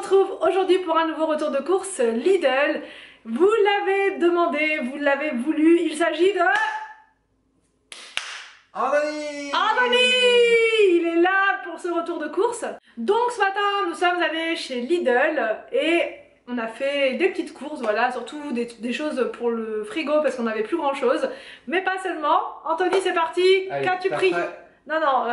retrouve aujourd'hui pour un nouveau retour de course Lidl. Vous l'avez demandé, vous l'avez voulu, il s'agit de... Anthony! Il est là pour ce retour de course. Donc ce matin, nous sommes allés chez Lidl et on a fait des petites courses, voilà, surtout des choses pour le frigo parce qu'on n'avait plus grand chose. Mais pas seulement. Anthony, c'est parti. Qu'as-tu pris? Non, non,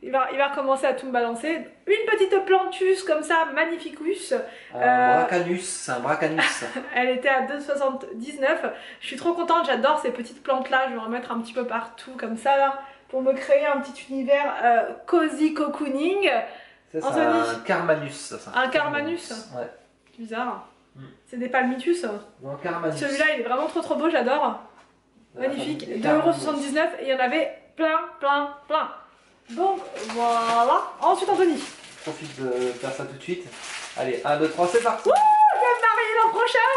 il va recommencer à tout me balancer. Une petite plantus comme ça, magnificus. Bracanus, c'est un bracanus. Elle était à 2,79. Je suis trop contente, j'adore ces petites plantes là. Je vais en mettre un petit peu partout comme ça là, pour me créer un petit univers cozy cocooning. C'est un carmanus. Un carmanus? Ouais. Bizarre. C'est des palmitus. Non, carmanus. Celui-là il est vraiment trop beau, j'adore. Magnifique. 2,79 € et il y en avait plein. Donc voilà. Ensuite Anthony. Profite de faire ça tout de suite. Allez, 1, 2, 3, c'est parti. Wouh, je vais me marier l'an prochain.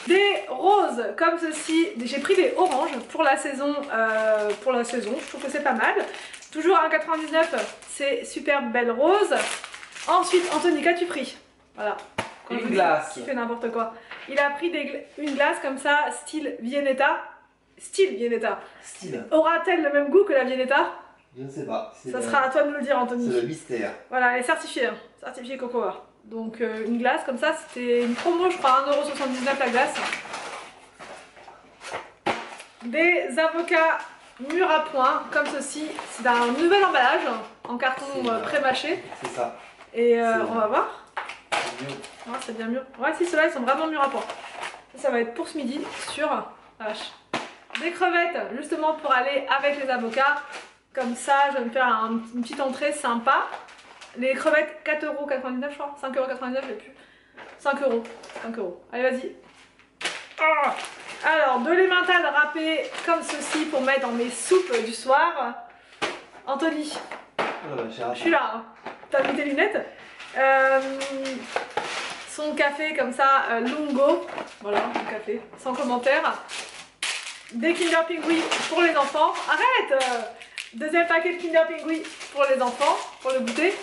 Des roses comme ceci. J'ai pris des oranges pour la saison. Je trouve que c'est pas mal. Toujours à 1,99 €. C'est super belle rose. Ensuite Anthony, qu'as-tu pris? Voilà. Quand une glace. Qui fait n'importe quoi. Il a pris une glace comme ça, style Viennetta. Style. Aura-t-elle le même goût que la Viennetta? Je ne sais pas. Ça sera à toi de nous le dire, Anthony. C'est le mystère. Voilà, elle est certifiée. Certifiée Cocoa. Donc une glace comme ça, c'était une promo, je crois, 1,79 € la glace. Des avocats mûrs à point, comme ceci. C'est un nouvel emballage, en carton pré-mâché. C'est ça. Et on va voir. C'est C'est bien mûr. Ouais, si, ceux-là, ils sont vraiment mûrs à point. Ça va être pour ce midi, sur la vache. Des crevettes, justement pour aller avec les avocats. Comme ça, je vais me faire une petite entrée sympa. Les crevettes, 4,99 € je crois. 5,99 €, je sais plus. 5 €. 5 €. Allez, vas-y. Alors, de l'emmental râpé comme ceci pour mettre dans mes soupes du soir. Anthony, je suis là. Hein. T'as mis tes lunettes. Son café comme ça, Lungo. Voilà, le café, sans commentaire. Des Kinder Pingui pour les enfants. Arrête! Deuxième paquet de Kinder Pingui pour les enfants, pour le goûter.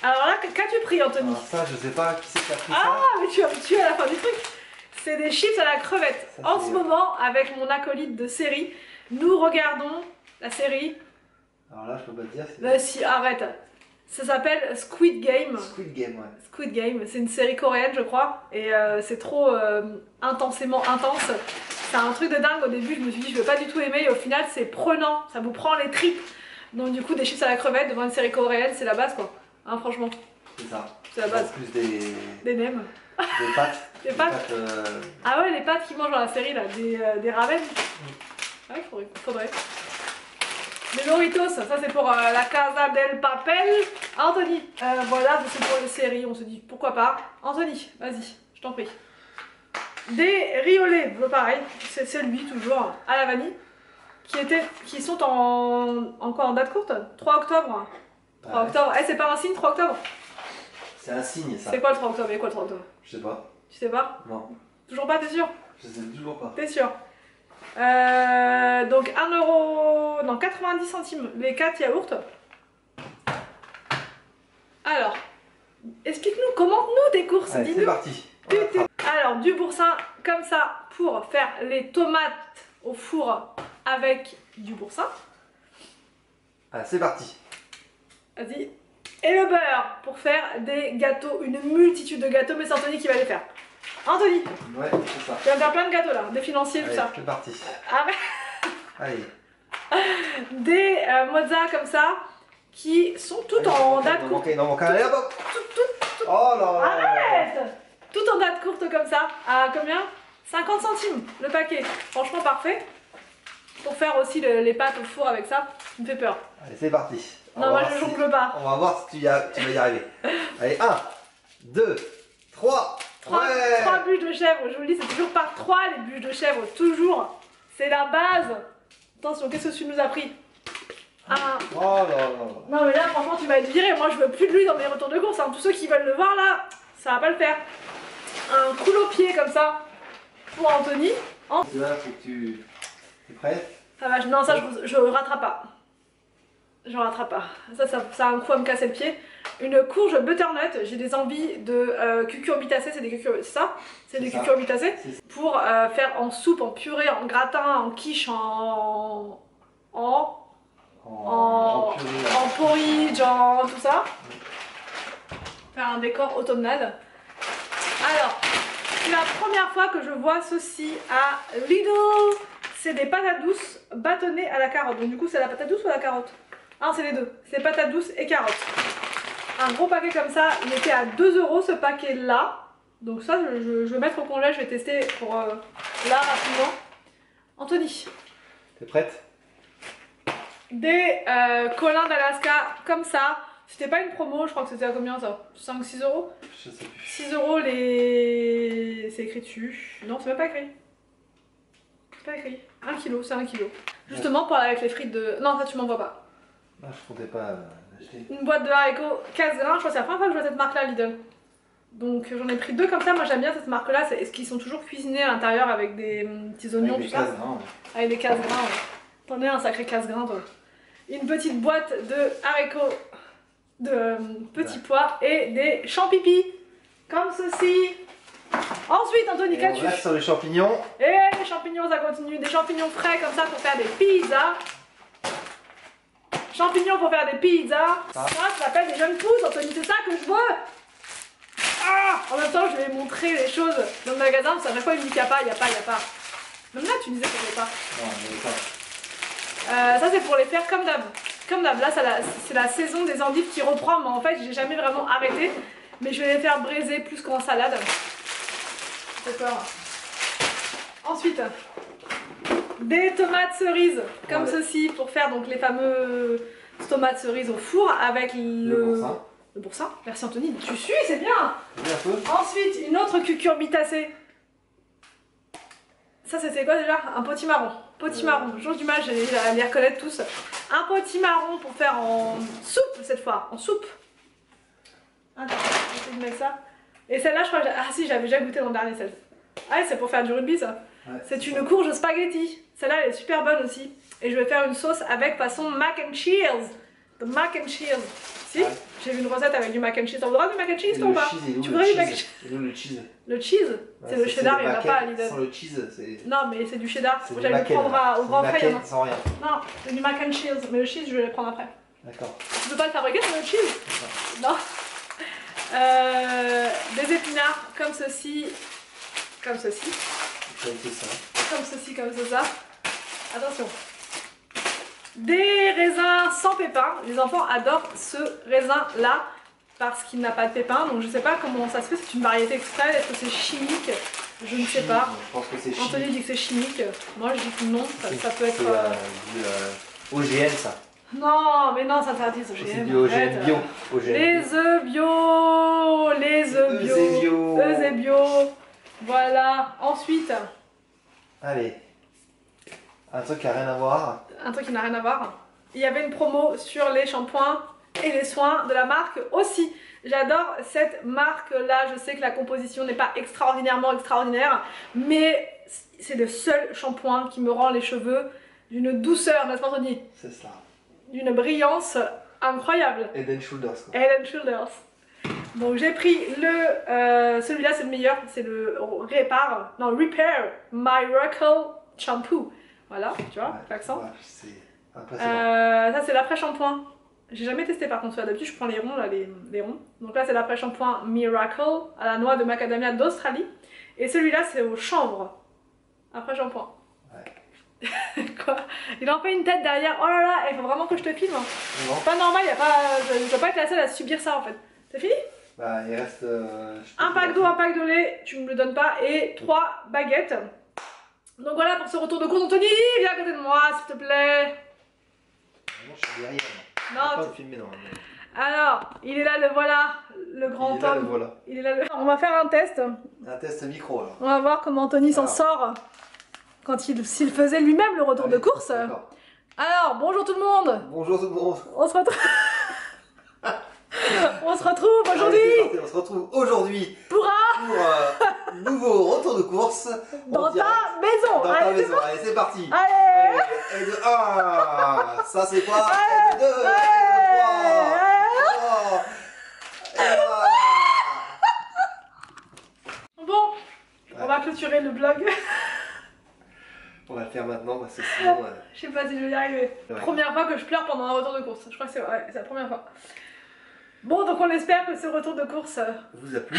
Alors là, qu'as-tu pris, Anthony? Alors ça, je sais pas qui c'est qui a pris ça. Ah, mais tu vas me tuer à la fin du truc. C'est des chips à la crevette. Ça, en ce moment, avec mon acolyte de série, nous regardons la série. Alors là, je peux pas te dire. Bah si, arrête. Ça s'appelle Squid Game. Squid Game, ouais. Squid Game, c'est une série coréenne, je crois. Et c'est trop intensément intense. C'est un truc de dingue. Au début, je me suis dit, je vais pas du tout aimer. Et au final, c'est prenant. Ça vous prend les tripes. Donc, du coup, des chips à la crevette devant une série coréenne, c'est la base, quoi. Hein, franchement. C'est ça. C'est la base. Plus des nems. Des pâtes. Des pâtes. Ah ouais, les pâtes qu'ils mangent dans la série, là. Des ramen. Ouais, faudrait. Les Doritos, ça c'est pour la Casa del Papel. Anthony, voilà, c'est pour les séries, on se dit pourquoi pas. Anthony, vas-y, je t'en prie. Des riolets, pareil, c'est celui toujours, à la vanille, qui sont en quoi, en date courte? 3 octobre. 3 octobre, eh, c'est pas un signe 3 octobre? C'est un signe ça. C'est quoi le 3 octobre? Et quoi le 3 octobre? Je sais pas. Tu sais pas? Non. Toujours pas, t'es sûr? Je sais toujours pas. T'es sûr? Donc 1 €, non 90 centimes les 4 yaourts. Alors, explique-nous, commente-nous tes courses. Allez, c'est parti. Alors, du boursin comme ça pour faire les tomates au four avec du boursin. Allez, c'est parti. Vas-y. Et le beurre pour faire des gâteaux, une multitude de gâteaux, mais c'est Anthony qui va les faire. Anthony, ouais, c'est ça. Tu vas me faire plein de gâteaux là, des financiers, tout ça. C'est parti. Arrête. Allez. Des mozza comme ça, qui sont toutes en date courte. Oh là là. Arrête. Toutes en date courte comme ça, à combien? 50 centimes le paquet. Franchement parfait. Pour faire aussi les pâtes au four avec ça, ça me fait peur. Allez, c'est parti. Non, moi je jongle pas. On va voir si tu vas y arriver. Allez, 1, 2, 3. 3 bûches de chèvre, je vous le dis, c'est toujours par 3 les bûches de chèvre, toujours. C'est la base. Attention, qu'est-ce que tu nous as pris? Oh là là. Non mais là franchement tu vas être viré, moi je veux plus de lui dans mes retours de course. Hein. Tous ceux qui veulent le voir là, ça va pas le faire. Un coup au pied comme ça pour Anthony. Là, faut que tu... es prêt? Ça va, non ça je rattrape pas. j'en rattrape pas. Ça a un coup à me casser le pied. Une courge butternut, j'ai des envies de cucurbitacées, c'est des cucurbitacées, c'est des cucurbitacées pour faire en soupe, en purée, en gratin, en quiche, en porridge, en tout ça. Faire un décor automnal. Alors, c'est la première fois que je vois ceci à Lidl. C'est des patates douces bâtonnées à la carotte. Donc du coup, c'est la patate douce ou la carotte? Ah, c'est les deux. C'est patates douces et carottes. Un gros paquet comme ça, il était à 2 € ce paquet là. Donc ça, je vais mettre au congèle, je vais tester pour là rapidement. Anthony. T'es prête? Des collins d'Alaska comme ça. C'était pas une promo, je crois que c'était à combien ça? 5-6 €? Je sais plus. 6 € les... C'est écrit dessus. Non, c'est même pas écrit. C'est pas écrit. 1 kg, c'est 1 kg. Justement pour aller avec les frites de... Non, ça tu m'en vois pas. Ah, je comptais pas l'acheter. Une boîte de haricots 15 grains, je crois que c'est la première fois que je vois cette marque là Lidl. Donc j'en ai pris 2 comme ça, moi j'aime bien cette marque là, est-ce qu'ils sont toujours cuisinés à l'intérieur avec des petits oignons, avec tout ça. Grains, ouais. Avec des casse-grains, ouais. T'en es un sacré casse-grain toi. Une petite boîte de haricots, de petits pois et des champignons, comme ceci. Ensuite Anthony, qu'as-tu? On reste sur les champignons. Et les champignons, ça continue, des champignons frais comme ça pour faire des pizzas. Champignons pour faire des pizzas. Ça s'appelle des jeunes pousses, Anthony, c'est ça que je veux. Ah, en même temps, je vais montrer les choses dans le magasin, parce qu'à chaque fois, il me dit qu'il n'y a pas, il n'y a pas, il n'y a pas. Même là, tu disais qu'il n'y avait pas. Non, il n'y avait pas. Ça, c'est pour les faire comme d'hab. Comme d'hab, là, c'est la saison des endives qui reprend, mais en fait, j'ai jamais vraiment arrêté. Mais je vais les faire braiser plus qu'en salade. J'ai peur. Ensuite, des tomates cerises, comme ceci, pour faire donc les fameuses tomates cerises au four avec le boursin. Merci Anthony, tu suis, c'est bien. Ensuite, une autre cucurbitacée. Ça, c'était quoi déjà? Un potimarron. Potimarron, j'ai du mal à les reconnaître tous. Un potimarron pour faire en soupe cette fois, en soupe. Attends, je vais essayer de mettre ça. Et celle-là, je crois que... Ah si, j'avais déjà goûté l'an dernier celle. Ah, c'est pour faire du rugby ça. Ouais, c'est une courge spaghetti. Celle-là, elle est super bonne aussi. Et je vais faire une sauce avec façon mac and cheese. The mac and cheese. Si, ouais. J'ai vu une recette avec du mac and cheese. T'as le droit du mac and cheese toi ou pas? Tu voudrais du mac and cheese? Le cheese. Le cheese? Ouais, c'est le cheddar, il n'y en a pas à Lidl. Sans le cheese, c'est... Non, mais c'est du cheddar. J'allais le prendre au grand frais. Sans rien. Non, c'est du mac and cheese. Mais le cheese, je vais le prendre après. D'accord. Tu peux pas le fabriquer sur le cheese? Non. Des épinards comme ceci. Comme ceci. Comme ceci, comme ça. Attention. Des raisins sans pépins. Les enfants adorent ce raisin là parce qu'il n'a pas de pépins. Donc je sais pas comment ça se fait. C'est une variété exprès. Est-ce que c'est chimique? Je ne sais pas. Je pense que c'est chimique. Anthony dit que c'est chimique. Moi je dis que non. Ça peut être. OGM ça. Non, mais non, ça interdit ce OGM. C'est du OGM bio. Les œufs bio. Les œufs bio. Œufs et bio. Voilà. Ensuite. Allez. Un truc qui n'a rien à voir. Un truc qui n'a rien à voir. Il y avait une promo sur les shampoings et les soins de la marque aussi. J'adore cette marque là. Je sais que la composition n'est pas extraordinairement extraordinaire, mais c'est le seul shampoing qui me rend les cheveux d'une douceur, n'est-ce pas Anthony? C'est ça. D'une brillance incroyable. Head & Shoulders quoi. Head & Shoulders. Donc j'ai pris le... celui-là c'est le meilleur, c'est le Repair Miracle Shampoo. Voilà, tu vois, l'accent. Ouais, c'est impressionnant. Ça c'est l'après-shampoing. J'ai jamais testé par contre, d'habitude je prends les ronds là, les ronds. Donc là c'est l'après-shampoing Miracle à la noix de macadamia d'Australie. Et celui-là c'est au chanvre. Après-shampoing. Ouais. Quoi? Il en fait une tête derrière. Oh là là, il faut vraiment que je te filme. C'est pas normal, je dois pas être la seule à subir ça en fait. C'est fini? Bah il reste... un pack d'eau, un pack de lait, tu me le donnes pas, et 3 baguettes. Donc voilà pour ce retour de course. Anthony, viens à côté de moi s'il te plaît. Non, je suis derrière. Non, pas filmer, non. Alors, il est là, le voilà, le grand homme. Le voilà. Il est là, on va faire un test. Un test micro alors. On va voir comment Anthony s'en sort quand s'il faisait lui-même le retour de course. Alors, bonjour tout le monde. Bonjour tout le monde. On se retrouve. On se retrouve aujourd'hui. On se retrouve aujourd'hui pour nouveau retour de course. Dans ta maison. Dans ta Allez, maison. Allez, c'est parti. Allez. Et de 1. Ça, c'est quoi? Et de 2. Et de 3. Et voilà. Bon, on va clôturer le vlog. On va le faire maintenant parce que sinon... Je sais pas si je vais y arriver. Ouais. Première fois que je pleure pendant un retour de course. Je crois que c'est ouais, la première fois. Bon, donc on espère que ce retour de course vous a plu.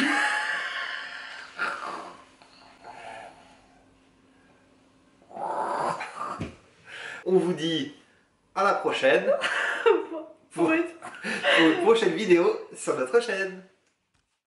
On vous dit à la prochaine pour pour une prochaine vidéo sur notre chaîne.